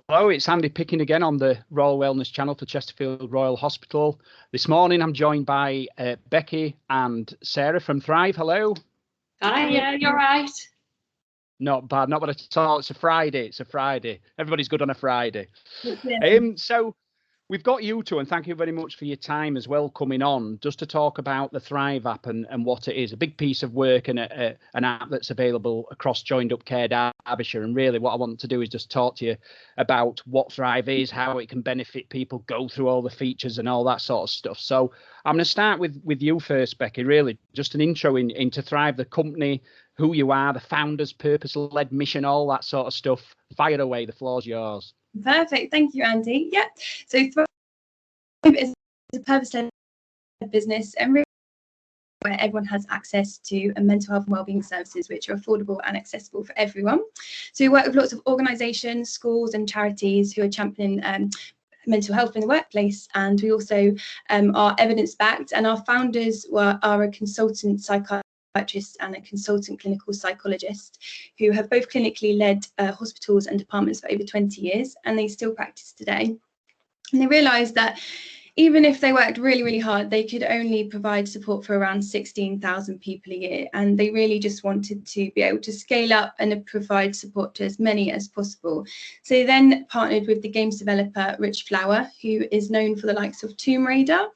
Hello, it's Andy Picken again on the Royal Wellness channel for Chesterfield Royal Hospital. This morning I'm joined by Becki and Sarah from Thrive. Hello. Hi, yeah, you're right. Not bad at all. It's a Friday. Everybody's good on a Friday. So we've got you two, and thank you very much for your time as well coming on, just to talk about the Thrive app and what it is. A big piece of work and an app that's available across Joined Up Care Derbyshire. And really what I want to do is just talk to you about what Thrive is, how it can benefit people, go through all the features and all that sort of stuff. So I'm going to start with you first, Becki, really just an intro into Thrive, the company, who you are, the founders, purpose-led mission, all that sort of stuff. Fire away, the floor's yours. Perfect, thank you, Andy. Yeah, so Thrive is a purpose-led business and really where everyone has access to mental health and wellbeing services which are affordable and accessible for everyone. So we work with lots of organisations, schools and charities who are championing mental health in the workplace, and we also are evidence-backed, and our founders are a consultant psychiatrist and a consultant clinical psychologist who have both clinically led hospitals and departments for over 20 years, and they still practice today. And they realised that even if they worked really, really hard, they could only provide support for around 16,000 people a year. And they really just wanted to be able to scale up and provide support to as many as possible. So they then partnered with the games developer, Rich Flower, who is known for the likes of Tomb Raider.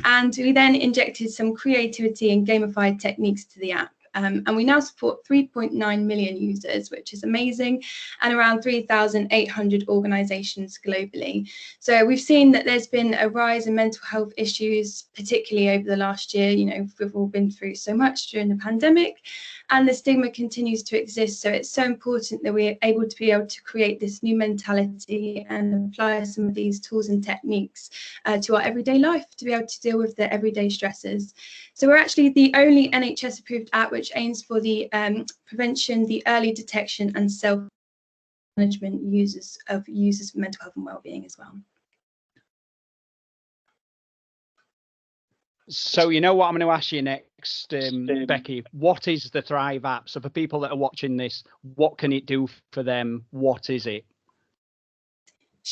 And we then injected some creativity and gamified techniques to the app. And we now support 3.9 million users, which is amazing, and around 3,800 organisations globally. So we've seen that there's been a rise in mental health issues, particularly over the last year. You know, we've all been through so much during the pandemic, and the stigma continues to exist. So it's so important that we're able to create this new mentality and apply some of these tools and techniques to our everyday life to be able to deal with the everyday stresses. So we're actually the only NHS approved app which aims for the prevention, the early detection and self-management of users' mental health and wellbeing as well. So you know what I'm going to ask you next, Becki, what is the Thrive app? So for people that are watching this, what can it do for them? What is it?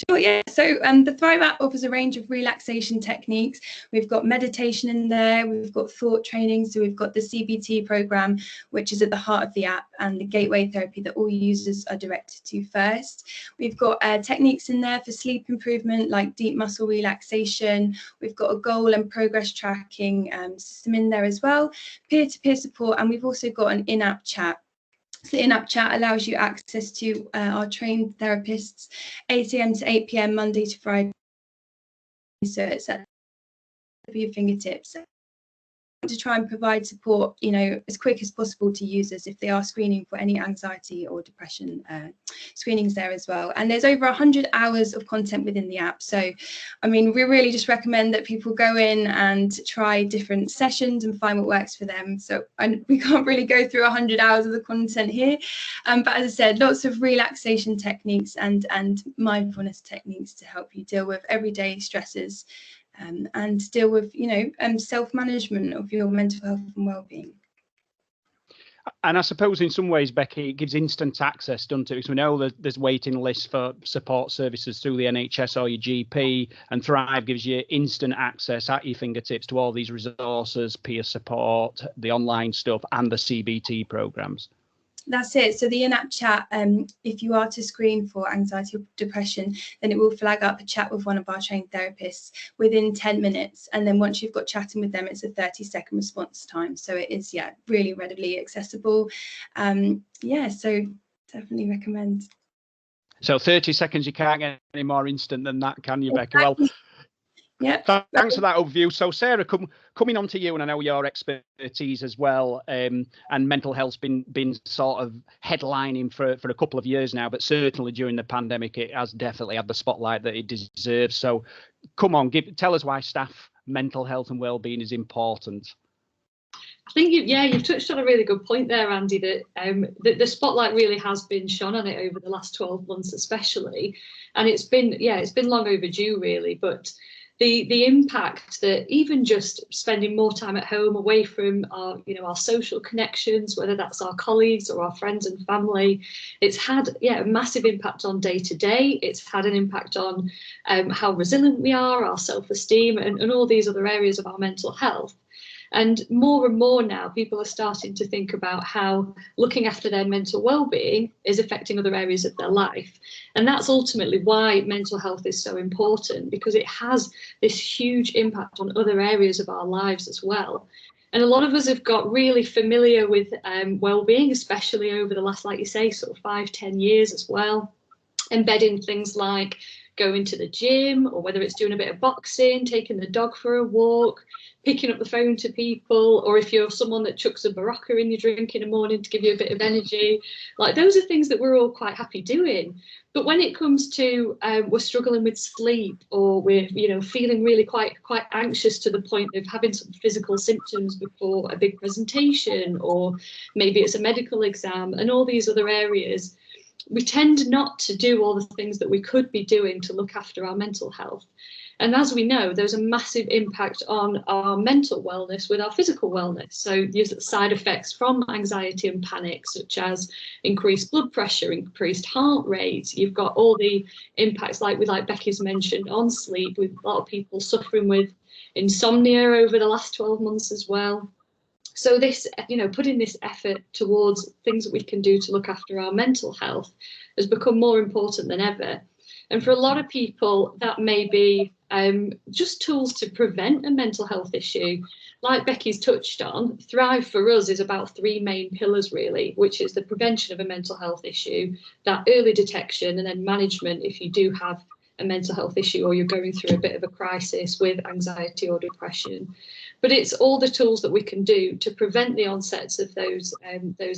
Sure, yeah. So the Thrive app offers a range of relaxation techniques. We've got meditation in there, we've got thought training, so we've got the CBT program, which is at the heart of the app, and the gateway therapy that all users are directed to first. We've got techniques in there for sleep improvement, like deep muscle relaxation. We've got a goal and progress tracking system in there as well, peer-to-peer support, and we've also got an in-app chat. So the in-app chat allows you access to our trained therapists 8 AM to 8 PM Monday to Friday. So it's at your fingertips to try and provide support, you know, as quick as possible to users if they are screening for any anxiety or depression. Screenings there as well. And there's over 100 hours of content within the app. So, I mean, we really just recommend that people go in and try different sessions and find what works for them. So we can't really go through 100 hours of the content here. But as I said, lots of relaxation techniques and mindfulness techniques to help you deal with everyday stresses and deal with, you know, self-management of your mental health and well-being. And I suppose in some ways, Becki, it gives instant access, doesn't it? Because we know that there's waiting lists for support services through the NHS or your GP, and Thrive gives you instant access at your fingertips to all these resources, peer support, the online stuff, and the CBT programs. That's it. So the in-app chat, if you are to screen for anxiety or depression, then it will flag up a chat with one of our trained therapists within 10 minutes. And then once you've got chatting with them, it's a 30-second response time. So it is, yeah, really readily accessible. Yeah, so definitely recommend. So 30 seconds, you can't get any more instant than that, can you, Becki? Well, yeah. Thanks for that overview. So Sarah, coming on to you, and I know your expertise as well, and mental health's been sort of headlining for a couple of years now, but certainly during the pandemic, it has definitely had the spotlight that it deserves. So come on, tell us why staff mental health and wellbeing is important. I think you've touched on a really good point there, Andy, that the spotlight really has been shone on it over the last 12 months especially, and it's been long overdue really, but the impact that even just spending more time at home away from our, our social connections, whether that's our colleagues or our friends and family, it's had a massive impact on day to day. It's had an impact on how resilient we are, our self-esteem, and all these other areas of our mental health. And more now, people are starting to think about how looking after their mental well-being is affecting other areas of their life. And that's ultimately why mental health is so important, because it has this huge impact on other areas of our lives as well. And a lot of us have got really familiar with well-being, especially over the last, like you say, sort of 5-10 years as well, embedding things like going to the gym, or whether it's doing a bit of boxing, taking the dog for a walk, picking up the phone to people, or if you're someone that chucks a Barocca in your drink in the morning to give you a bit of energy, like those are things that we're all quite happy doing. But when it comes to we're struggling with sleep, or we're feeling really quite anxious to the point of having some physical symptoms before a big presentation, or maybe it's a medical exam, and all these other areas, we tend not to do all the things that we could be doing to look after our mental health. And as we know, there's a massive impact on our mental wellness with our physical wellness. So there's side effects from anxiety and panic, such as increased blood pressure, increased heart rate. You've got all the impacts like Becki's mentioned on sleep, with a lot of people suffering with insomnia over the last 12 months as well. So this, putting this effort towards things that we can do to look after our mental health has become more important than ever. And for a lot of people, that may be just tools to prevent a mental health issue. Like Becki's touched on, Thrive for us is about 3 main pillars, really, which is the prevention of a mental health issue, that early detection, and then management if you do have a mental health issue or you're going through a bit of a crisis with anxiety or depression. But it's all the tools that we can do to prevent the onsets of those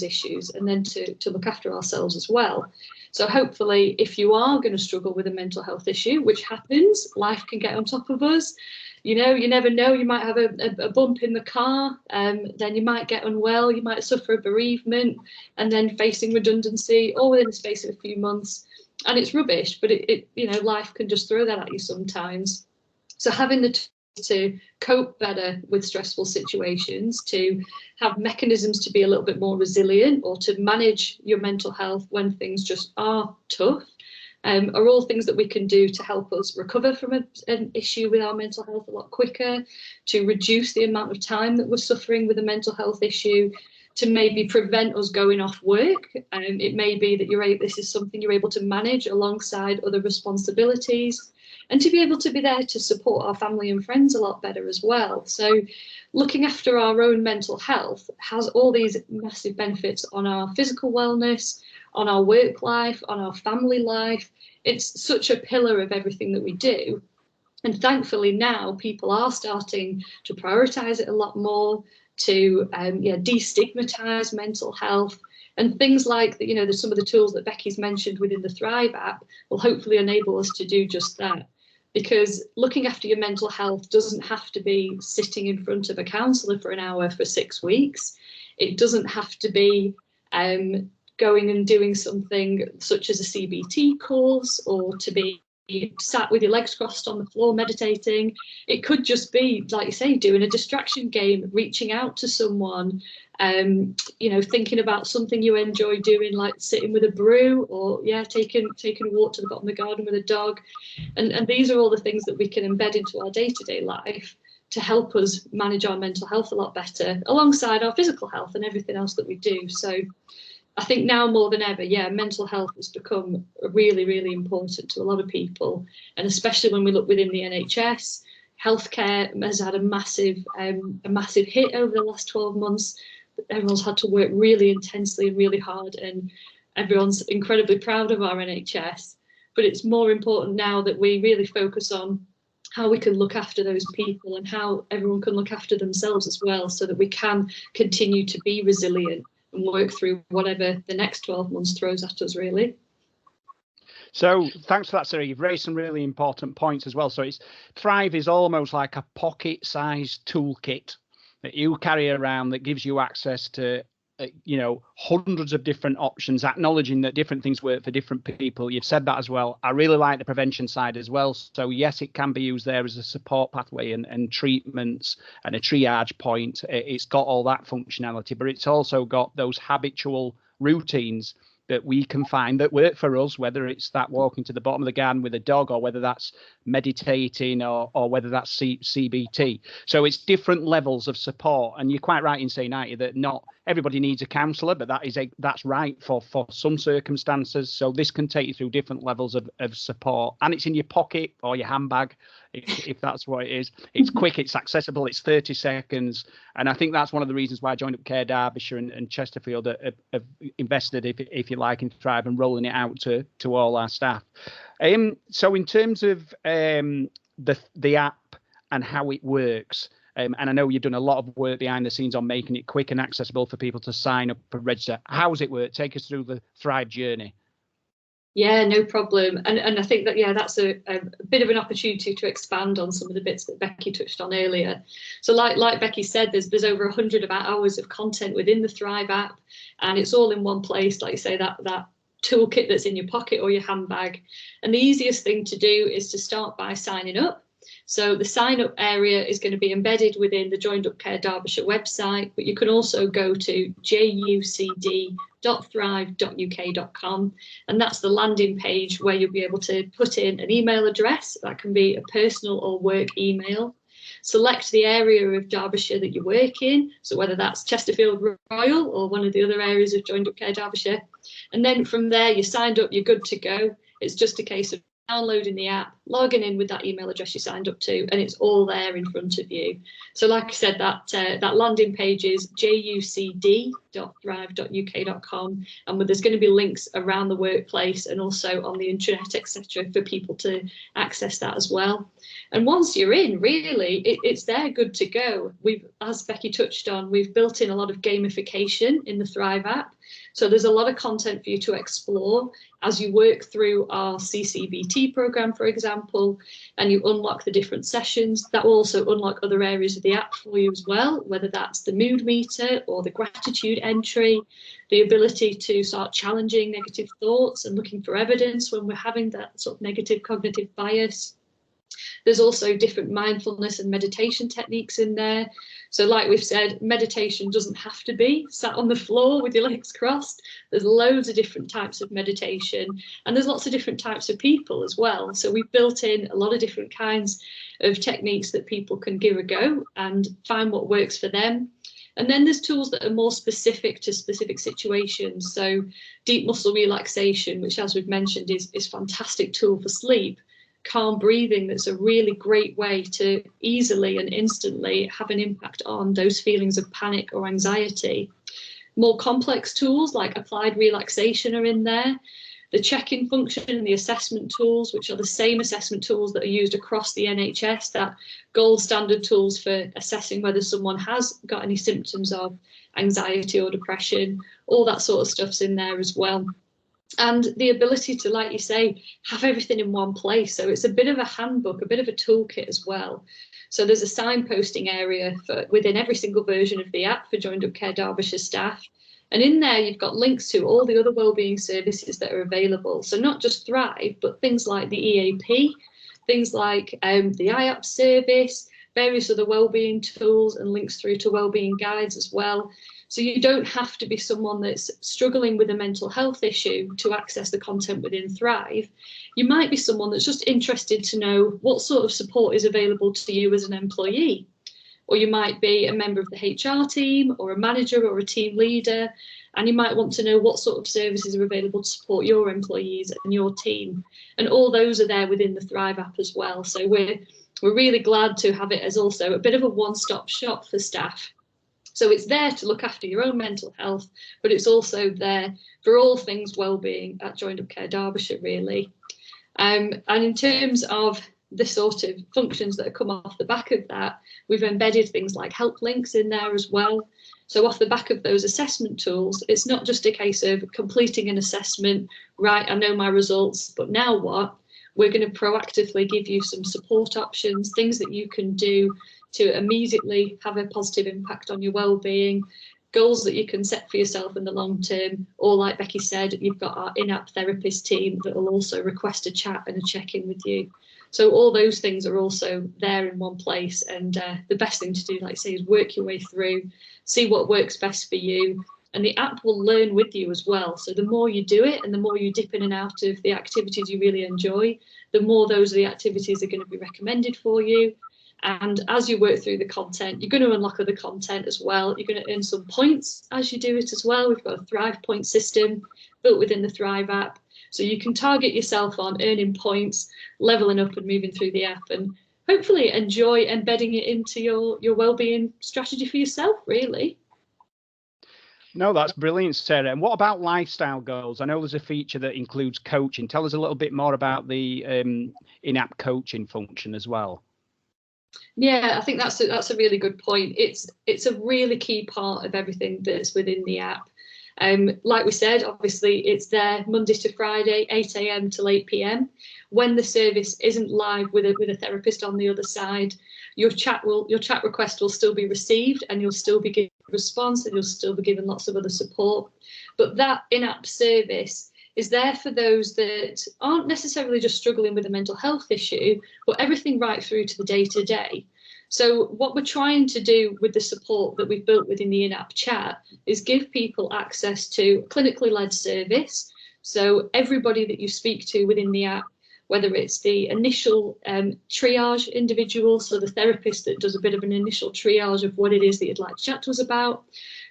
issues, and then to look after ourselves as well. So hopefully, if you are going to struggle with a mental health issue, which happens, life can get on top of us. You never know, you might have a bump in the car, then you might get unwell, you might suffer a bereavement, and then facing redundancy, all within the space of a few months. And it's rubbish, but life can just throw that at you sometimes. So having the tools to cope better with stressful situations, to have mechanisms to be a little bit more resilient, or to manage your mental health when things just are tough, are all things that we can do to help us recover from an issue with our mental health a lot quicker, to reduce the amount of time that we're suffering with a mental health issue, to maybe prevent us going off work. It may be that this is something you're able to manage alongside other responsibilities, and to be able to be there to support our family and friends a lot better as well. So looking after our own mental health has all these massive benefits on our physical wellness, on our work life, on our family life. It's such a pillar of everything that we do. And thankfully now people are starting to prioritise it a lot more, to destigmatise mental health. And things like there's some of the tools that Becki's mentioned within the Thrive app will hopefully enable us to do just that. Because looking after your mental health doesn't have to be sitting in front of a counsellor for an hour for 6 weeks. It doesn't have to be going and doing something such as a CBT course, or to be sat with your legs crossed on the floor meditating. It could just be, like you say, doing a distraction game, reaching out to someone, thinking about something you enjoy doing, like sitting with a brew, or taking a walk to the bottom of the garden with a dog. And these are all the things that we can embed into our day-to-day life to help us manage our mental health a lot better, alongside our physical health and everything else that we do. So I think now more than ever, mental health has become really, really important to a lot of people. And especially when we look within the NHS, healthcare has had a massive hit over the last 12 months. Everyone's had to work really intensely and really hard, and everyone's incredibly proud of our NHS. But it's more important now that we really focus on how we can look after those people, and how everyone can look after themselves as well, so that we can continue to be resilient and work through whatever the next 12 months throws at us, really. So thanks for that, Sarah. You've raised some really important points as well. So Thrive is almost like a pocket-sized toolkit that you carry around that gives you access to you know, hundreds of different options, acknowledging that different things work for different people. You've said that as well. I really like the prevention side as well. So yes, it can be used there as a support pathway and treatments and a triage point. It's got all that functionality, but it's also got those habitual routines that we can find that work for us, whether it's that walking to the bottom of the garden with a dog, or whether that's meditating, or whether that's CBT. So it's different levels of support. And you're quite right in saying, aren't you, that not everybody needs a counsellor, but that's right for some circumstances. So this can take you through different levels of support, and it's in your pocket or your handbag, if that's what it is. It's quick, it's accessible, it's 30 seconds. And I think that's one of the reasons why Joined Up Care Derbyshire and Chesterfield have invested, if you like, in Thrive and rolling it out to all our staff. So in terms of the app and how it works, and I know you've done a lot of work behind the scenes on making it quick and accessible for people to sign up and register. How does it work? Take us through the Thrive journey. Yeah, no problem. And I think that, yeah, that's a bit of an opportunity to expand on some of the bits that Becki touched on earlier. So like Becki said, there's over 100 hours of content within the Thrive app, and it's all in one place, like you say, that toolkit that's in your pocket or your handbag. And the easiest thing to do is to start by signing up. So the sign up area is going to be embedded within the Joined Up Care Derbyshire website, but you can also go to jucd.thrive.uk.com, and that's the landing page where you'll be able to put in an email address. That can be a personal or work email. Select the area of Derbyshire that you work in, so whether that's Chesterfield Royal or one of the other areas of Joined Up Care Derbyshire. And then from there, you're signed up, you're good to go. It's just a case of downloading the app, logging in with that email address you signed up to, and it's all there in front of you. So like I said, that landing page is jucd.thrive.uk.com, and there's going to be links around the workplace and also on the intranet, etc., for people to access that as well. And once you're in, really, it's there, good to go. As Becki touched on, we've built in a lot of gamification in the Thrive app. So there's a lot of content for you to explore as you work through our CCBT program, for example, and you unlock the different sessions. That will also unlock other areas of the app for you as well, whether that's the mood meter or the gratitude entry, the ability to start challenging negative thoughts and looking for evidence when we're having that sort of negative cognitive bias. There's also different mindfulness and meditation techniques in there. So like we've said, meditation doesn't have to be sat on the floor with your legs crossed. There's loads of different types of meditation, and there's lots of different types of people as well. So we've built in a lot of different kinds of techniques that people can give a go and find what works for them. And then there's tools that are more specific to specific situations. So deep muscle relaxation, which, as we've mentioned, is a fantastic tool for sleep. Calm breathing, that's a really great way to easily and instantly have an impact on those feelings of panic or anxiety. More complex tools like applied relaxation are in there. The check-in function and the assessment tools, which are the same assessment tools that are used across the NHS, that gold standard tools for assessing whether someone has got any symptoms of anxiety or depression, all that sort of stuff's in there as well. And the ability to, like you say, have everything in one place. So it's a bit of a handbook, a bit of a toolkit as well. So there's a signposting area within every single version of the app for Joined Up Care Derbyshire staff. And in there, you've got links to all the other wellbeing services that are available. So not just Thrive, but things like the EAP, things like the IAP service, various other wellbeing tools, and links through to wellbeing guides as well. So you don't have to be someone that's struggling with a mental health issue to access the content within Thrive. You might be someone that's just interested to know what sort of support is available to you as an employee. Or you might be a member of the HR team or a manager or a team leader, and you might want to know what sort of services are available to support your employees and your team. And all those are there within the Thrive app as well. So we're really glad to have it as also a bit of a one-stop shop for staff. So it's there to look after your own mental health, but it's also there for all things wellbeing at Joined Up Care Derbyshire, really. And in terms of the sort of functions that have come off the back of that, we've embedded things like help links in there as well. So off the back of those assessment tools, it's not just a case of completing an assessment, right, I know my results, but now what? We're going to proactively give you some support options, things that you can do to immediately have a positive impact on your well-being, goals that you can set for yourself in the long term, or like Becki said, you've got our Inapp therapist team that will also request a chat and a check-in with you. So all those things are also there in one place, and the best thing to do, like I say, is work your way through, see what works best for you, and the app will learn with you as well. So the more you do it and the more you dip in and out of the activities you really enjoy, the more those are the activities are going to be recommended for you. And as you work through the content, you're going to unlock other content as well. You're going to earn some points as you do it as well. We've got a Thrive point system built within the Thrive app. So you can target yourself on earning points, leveling up and moving through the app, and hopefully enjoy embedding it into your wellbeing strategy for yourself, really. No, that's brilliant, Sarah. And what about lifestyle goals? I know there's a feature that includes coaching. Tell us a little bit more about the in-app coaching function as well. Yeah, I think that's a really good point. It's a really key part of everything that's within the app. Like we said, obviously it's there Monday to Friday, 8 a.m. till 8 p.m. When the service isn't live with a therapist on the other side, your chat request will still be received, and you'll still be given a response, and you'll still be given lots of other support. But that in-app service is there for those that aren't necessarily just struggling with a mental health issue, but everything right through to the day-to-day. So what we're trying to do with the support that we've built within the in-app chat is give people access to a clinically led service. So everybody that you speak to within the app, whether it's the initial triage individual, so the therapist that does a bit of an initial triage of what it is that you'd like to chat to us about,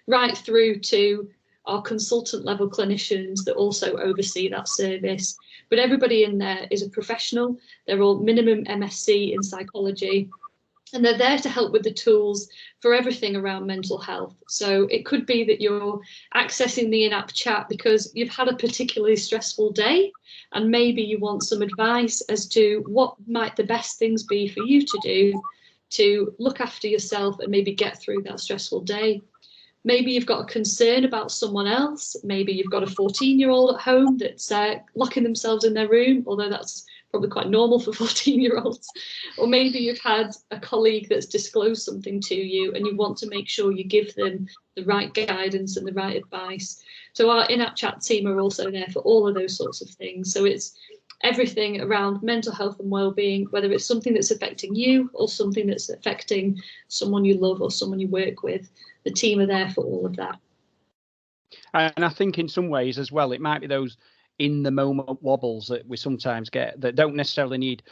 right through to our consultant level clinicians that also oversee that service. But everybody in there is a professional. They're all minimum MSc in psychology, and they're there to help with the tools for everything around mental health. So it could be that you're accessing the in-app chat because you've had a particularly stressful day, and maybe you want some advice as to what might the best things be for you to do to look after yourself and maybe get through that stressful day. Maybe you've got a concern about someone else. Maybe you've got a 14-year-old at home that's locking themselves in their room, although that's probably quite normal for 14-year-olds. Or maybe you've had a colleague that's disclosed something to you and you want to make sure you give them the right guidance and the right advice. So our in-app chat team are also there for all of those sorts of things. So it's everything around mental health and well-being, whether it's something that's affecting you or something that's affecting someone you love or someone you work with. The team are there for all of that. And I think in some ways as well, it might be those in the moment wobbles that we sometimes get that don't necessarily need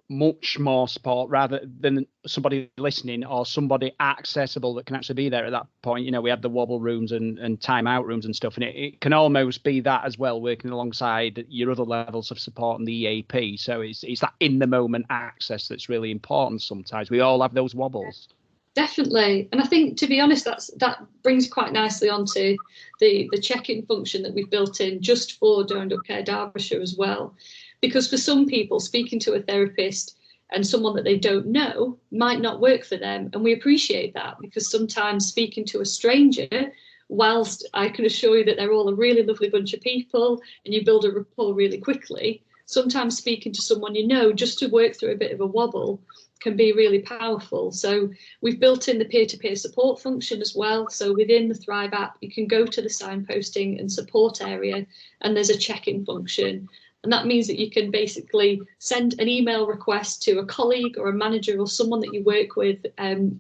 much more support, rather than somebody listening or somebody accessible that can actually be there at that point. You know, we have the wobble rooms and time out rooms and stuff, and it can almost be that as well, working alongside your other levels of support and the EAP. So it's that in the moment access that's really important. Sometimes we all have those wobbles. Definitely. And I think, to be honest, that brings quite nicely onto the check-in function that we've built in just for Joined Up Care Derbyshire as well. Because for some people, speaking to a therapist and someone that they don't know might not work for them. And we appreciate that, because sometimes speaking to a stranger, whilst I can assure you that they're all a really lovely bunch of people and you build a rapport really quickly, sometimes speaking to someone you know just to work through a bit of a wobble can be really powerful. So we've built in the peer-to-peer support function as well. So within the Thrive app, you can go to the signposting and support area, and there's a check-in function. And that means that you can basically send an email request to a colleague or a manager or someone that you work with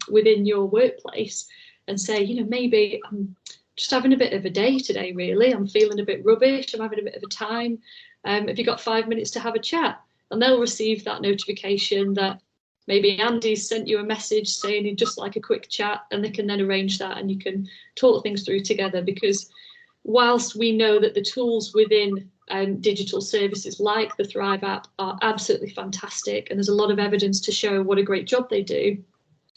within your workplace and say, you know, maybe I'm just having a bit of a day today, really. I'm feeling a bit rubbish. I'm having a bit of a time. Have you got 5 minutes to have a chat? And they'll receive that notification that maybe Andy's sent you a message saying he'd just like a quick chat, and they can then arrange that and you can talk things through together. Because whilst we know that the tools within digital services like the Thrive app are absolutely fantastic, and there's a lot of evidence to show what a great job they do,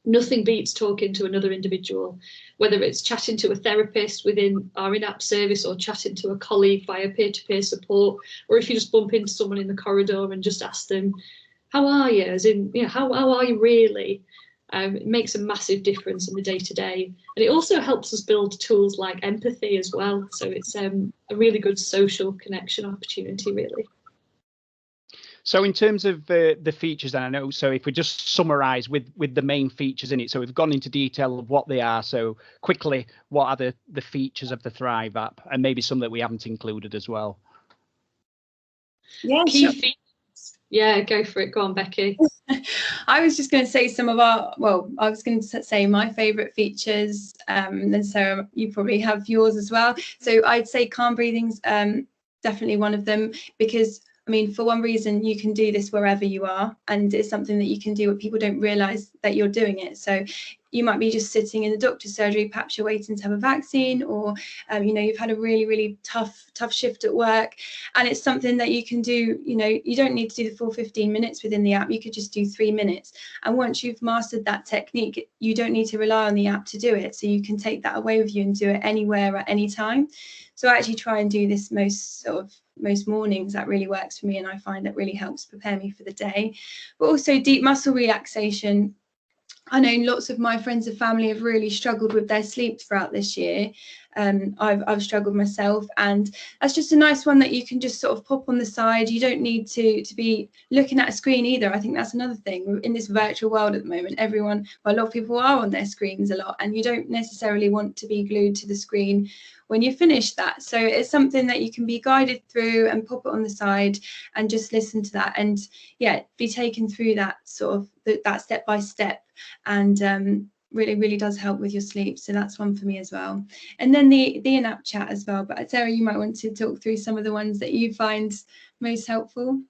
nothing beats talking to another individual, whether it's chatting to a therapist within our in-app service or chatting to a colleague via peer-to-peer support, or if you just bump into someone in the corridor and just ask them, how are you? As in, you know, how are you really? It makes a massive difference in the day-to-day. And it also helps us build tools like empathy as well. So it's a really good social connection opportunity, really. So in terms of the features, and I know, so if we just summarise with the main features in it, so we've gone into detail of what they are. So quickly, what are the features of the Thrive app, and maybe some that we haven't included as well? Yeah, Key sure. features. Yeah, go for it. Go on, Becki. I was just going to say some of our, well, I was going to say my favourite features, and so you probably have yours as well. So I'd say calm breathing's definitely one of them, because I mean, for one reason, you can do this wherever you are, and it's something that you can do, but people don't realise that you're doing it. So you might be just sitting in the doctor's surgery, perhaps you're waiting to have a vaccine, or you know, you've had a really tough shift at work, and it's something that you can do. You know, you don't need to do the full 15 minutes within the app. You could just do 3 minutes, and once you've mastered that technique, you don't need to rely on the app to do it. So you can take that away with you and do it anywhere at any time. So I actually try and do this most mornings. That really works for me, and I find that really helps prepare me for the day. But also deep muscle relaxation. I know lots of my friends and family have really struggled with their sleep throughout this year. I've struggled myself, and that's just a nice one that you can just sort of pop on the side. You don't need to be looking at a screen either. I think that's another thing in this virtual world at the moment. Everyone, well, a lot of people are on their screens a lot, and you don't necessarily want to be glued to the screen when you finish that. So it's something that you can be guided through and pop it on the side and just listen to that, and yeah, be taken through that sort of that step by step, and really does help with your sleep. So that's one for me as well. And then the Inapp chat as well. But Sarah, you might want to talk through some of the ones that you find most helpful.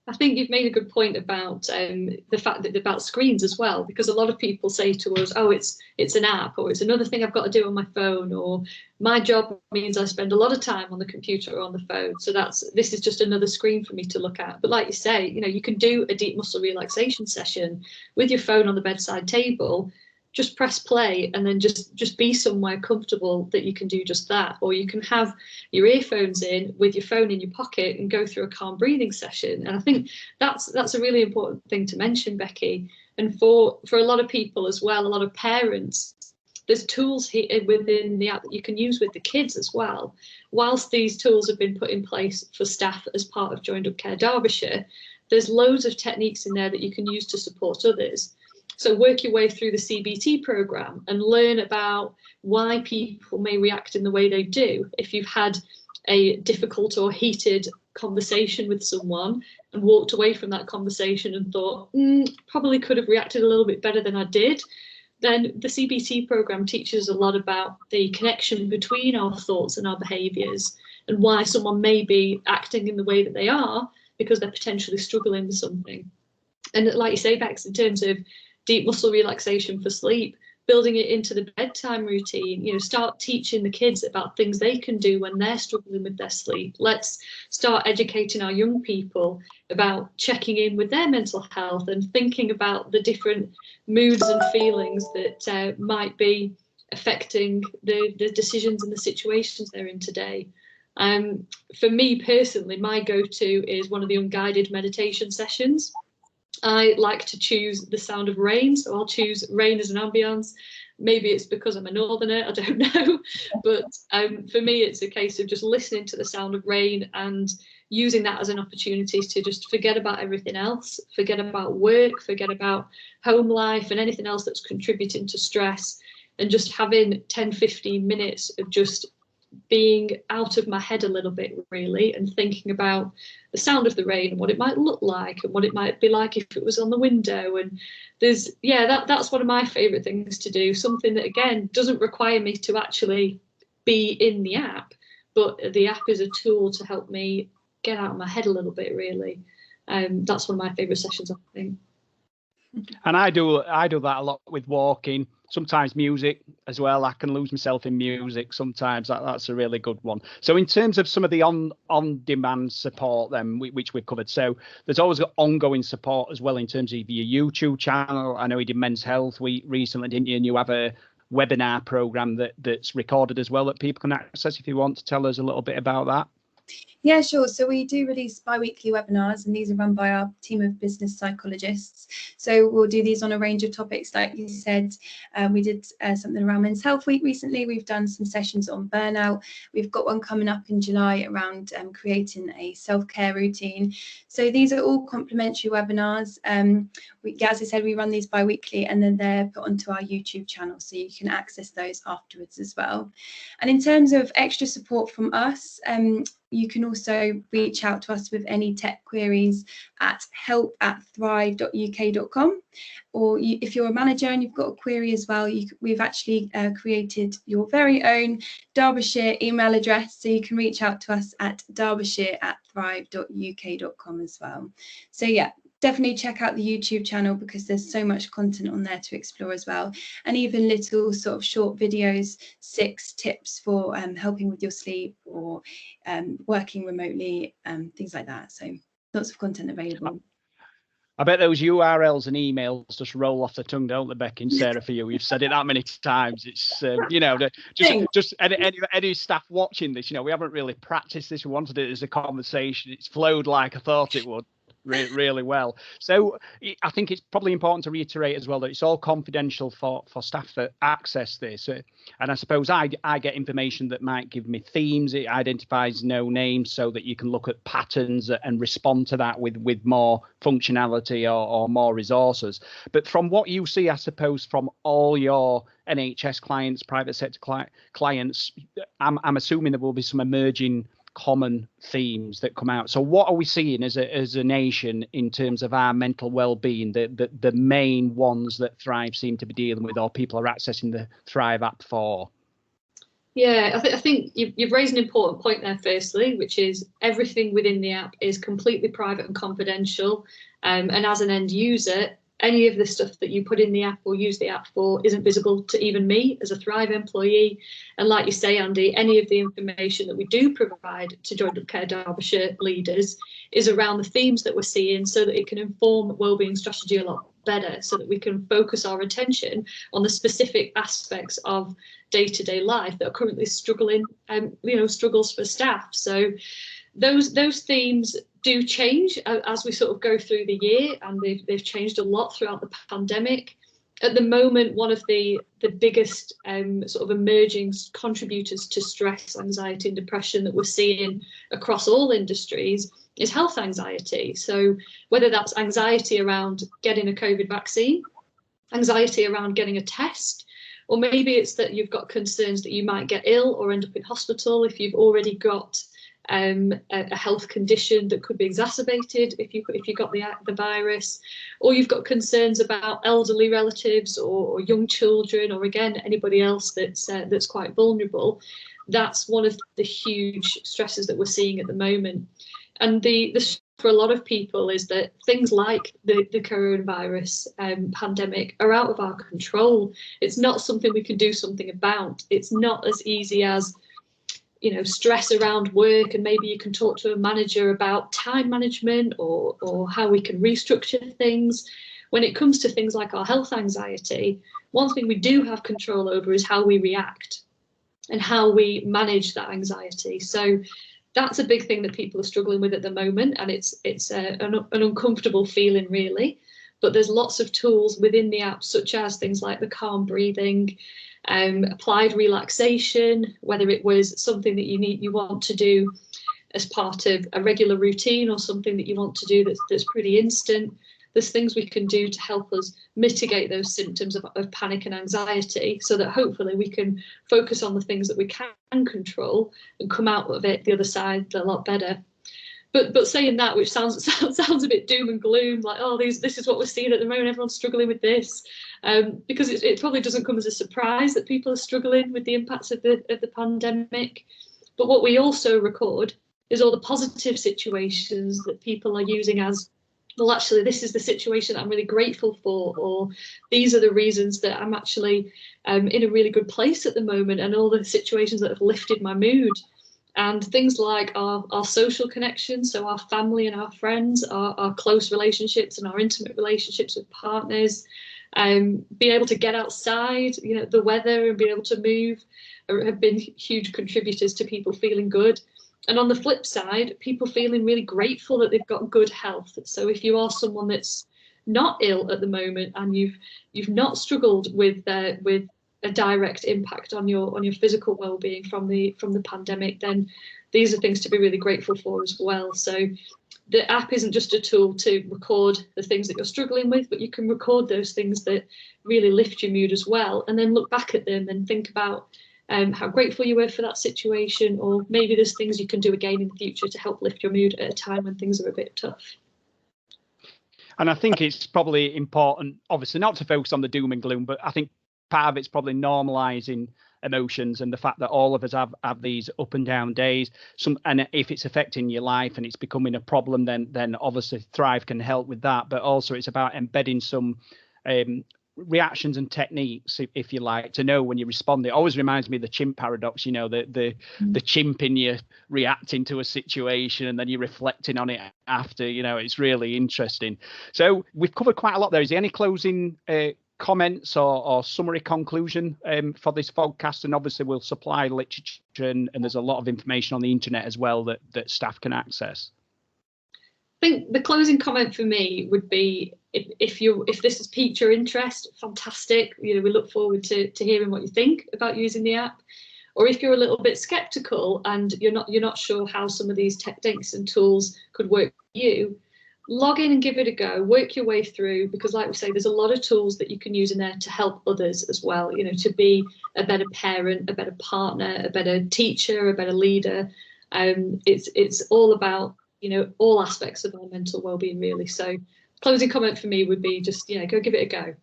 I think you've made a good point about the fact that about screens as well, because a lot of people say to us, oh, it's an app, or it's another thing I've got to do on my phone, or my job means I spend a lot of time on the computer or on the phone, so this is just another screen for me to look at. But like you say, you know, you can do a deep muscle relaxation session with your phone on the bedside table. Just press play and then just be somewhere comfortable that you can do just that. Or you can have your earphones in with your phone in your pocket and go through a calm breathing session. And I think that's a really important thing to mention, Becki. And for a lot of people as well, a lot of parents, there's tools here within the app that you can use with the kids as well. Whilst these tools have been put in place for staff as part of Joined Up Care Derbyshire, there's loads of techniques in there that you can use to support others. So work your way through the CBT programme and learn about why people may react in the way they do. If you've had a difficult or heated conversation with someone and walked away from that conversation and thought, probably could have reacted a little bit better than I did, then the CBT programme teaches a lot about the connection between our thoughts and our behaviours, and why someone may be acting in the way that they are because they're potentially struggling with something. And like you say, Bex, in terms of deep muscle relaxation for sleep, building it into the bedtime routine, you know, start teaching the kids about things they can do when they're struggling with their sleep. Let's start educating our young people about checking in with their mental health and thinking about the different moods and feelings that might be affecting the decisions and the situations they're in today. For me personally, my go-to is one of the unguided meditation sessions. I like to choose the sound of rain, so I'll choose rain as an ambience. Maybe it's because I'm a northerner, I don't know. But for me, it's a case of just listening to the sound of rain and using that as an opportunity to just forget about everything else, forget about work, forget about home life and anything else that's contributing to stress, and just having 10-15 minutes of just being out of my head a little bit, really, and thinking about the sound of the rain and what it might look like and what it might be like if it was on the window. And that's one of my favorite things to do, something that again doesn't require me to actually be in the app, but the app is a tool to help me get out of my head a little bit, really. That's one of my favorite sessions, I think. And I do that a lot with walking, sometimes music as well. I can lose myself in music sometimes. That's a really good one. So in terms of some of the on-demand support then, which we've covered, so there's always ongoing support as well in terms of your YouTube channel. I know you did Men's Health Week recently, didn't you? And you have a webinar program that's recorded as well that people can access. If you want to tell us a little bit about that. Yeah, sure. So we do release bi-weekly webinars, and these are run by our team of business psychologists. So we'll do these on a range of topics, like you said. We did something around Men's Health Week recently. We've done some sessions on burnout. We've got one coming up in July around creating a self-care routine. So these are all complimentary webinars. As I said, we run these bi-weekly, and then they're put onto our YouTube channel, so you can access those afterwards as well. And in terms of extra support from us, you can also reach out to us with any tech queries at help@thrive.uk.com, or if you're a manager and you've got a query as well, we've actually created your very own Derbyshire email address, so you can reach out to us at derbyshire@thrive.uk.com as well. So yeah, definitely check out the YouTube channel, because there's so much content on there to explore as well, and even little sort of short videos, 6 tips for helping with your sleep, or working remotely, things like that. So lots of content available. I bet those URLs and emails just roll off the tongue, don't they, Becki and Sarah? For you, you've said it that many times. It's just any staff watching this, we haven't really practiced this. We wanted it as a conversation. It's flowed like I thought it would. Really well. So I think it's probably important to reiterate as well that it's all confidential for staff that access this. And I suppose I get information that might give me themes. It identifies no names, so that you can look at patterns and respond to that with more functionality or more resources. But from what you see, I suppose, from all your NHS clients, private sector clients, I'm assuming there will be some emerging common themes that come out. So what are we seeing as a nation in terms of our mental well-being, the main ones that Thrive seem to be dealing with, or people are accessing the Thrive app for? Yeah, I think you've raised an important point there, firstly, which is everything within the app is completely private and confidential. And as an end user, any of the stuff that you put in the app or use the app for isn't visible to even me as a Thrive employee. And like you say, Andy, any of the information that we do provide to Joined Up Care Derbyshire leaders is around the themes that we're seeing, so that it can inform wellbeing strategy a lot better, so that we can focus our attention on the specific aspects of day-to-day life that are currently struggling, struggles for staff. So those themes do change as we sort of go through the year, and they've changed a lot throughout the pandemic. At the moment, one of the biggest sort of emerging contributors to stress, anxiety and depression that we're seeing across all industries is health anxiety. So whether that's anxiety around getting a COVID vaccine, anxiety around getting a test, or maybe it's that you've got concerns that you might get ill or end up in hospital if you've already got a health condition that could be exacerbated if you got the virus, or you've got concerns about elderly relatives or young children, or again anybody else that's quite vulnerable. That's one of the huge stresses that we're seeing at the moment. And the for a lot of people is that things like the coronavirus pandemic are out of our control. It's not something we can do something about. It's not as easy as stress around work, and maybe you can talk to a manager about time management or how we can restructure things. When it comes to things like our health anxiety, one thing we do have control over is how we react and how we manage that anxiety. So that's a big thing that people are struggling with at the moment, and it's an uncomfortable feeling, really. But there's lots of tools within the app, such as things like the calm breathing, applied relaxation, whether it was something that you want to do as part of a regular routine or something that you want to do that's pretty instant. There's things we can do to help us mitigate those symptoms of panic and anxiety, so that hopefully we can focus on the things that we can control and come out of it the other side a lot better. But saying that, which sounds a bit doom and gloom, like, oh, this is what we're seeing at the moment, everyone's struggling with this, because it probably doesn't come as a surprise that people are struggling with the impacts of the pandemic. But what we also record is all the positive situations that people are using as, well, actually, this is the situation that I'm really grateful for, or these are the reasons that I'm actually in a really good place at the moment, and all the situations that have lifted my mood. And things like our social connections, so our family and our friends, our close relationships and our intimate relationships with partners, be able to get outside, the weather, and be able to move have been huge contributors to people feeling good. And on the flip side, people feeling really grateful that they've got good health. So if you are someone that's not ill at the moment and you've not struggled with a direct impact on your physical well-being from the pandemic, then these are things to be really grateful for as well. So the app isn't just a tool to record the things that you're struggling with, but you can record those things that really lift your mood as well, and then look back at them and think about how grateful you were for that situation, or maybe there's things you can do again in the future to help lift your mood at a time when things are a bit tough. And I think it's probably important, obviously, not to focus on the doom and gloom, but I think part of it's probably normalizing emotions and the fact that all of us have these up and down days. And if it's affecting your life and it's becoming a problem, then obviously Thrive can help with that. But also it's about embedding some reactions and techniques, if you like, to know when you respond. It always reminds me of the chimp paradox, you know, the chimp in you reacting to a situation and then you're reflecting on it after. You know, it's really interesting. So we've covered quite a lot there. Is there any closing comments or summary conclusion for this podcast? And obviously we'll supply literature and there's a lot of information on the internet as well that staff can access. I think the closing comment for me would be, if this has piqued your interest, fantastic. You know, we look forward to hearing what you think about using the app. Or if you're a little bit skeptical and you're not sure how some of these techniques and tools could work for you, log in and give it a go, work your way through, because like we say, there's a lot of tools that you can use in there to help others as well, you know, to be a better parent, a better partner, a better teacher, a better leader. It's all about, you know, all aspects of our mental well-being really. So closing comment for me would be just, yeah, go give it a go.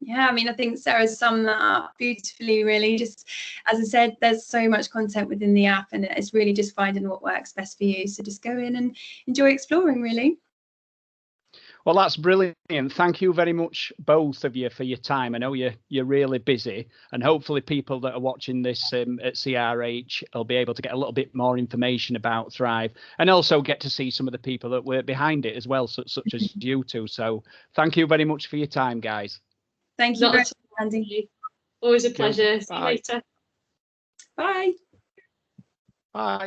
Yeah, I mean, I think Sarah's summed that up beautifully, really. Just as I said, there's so much content within the app and it's really just finding what works best for you. So just go in and enjoy exploring, really. Well, that's brilliant. Thank you very much, both of you, for your time. I know you're really busy, and hopefully people that are watching this at CRH will be able to get a little bit more information about Thrive, and also get to see some of the people that work behind it as well, such as you two. So thank you very much for your time, guys. Thank you very much, Andy. Always a pleasure. See you later. Bye. Bye.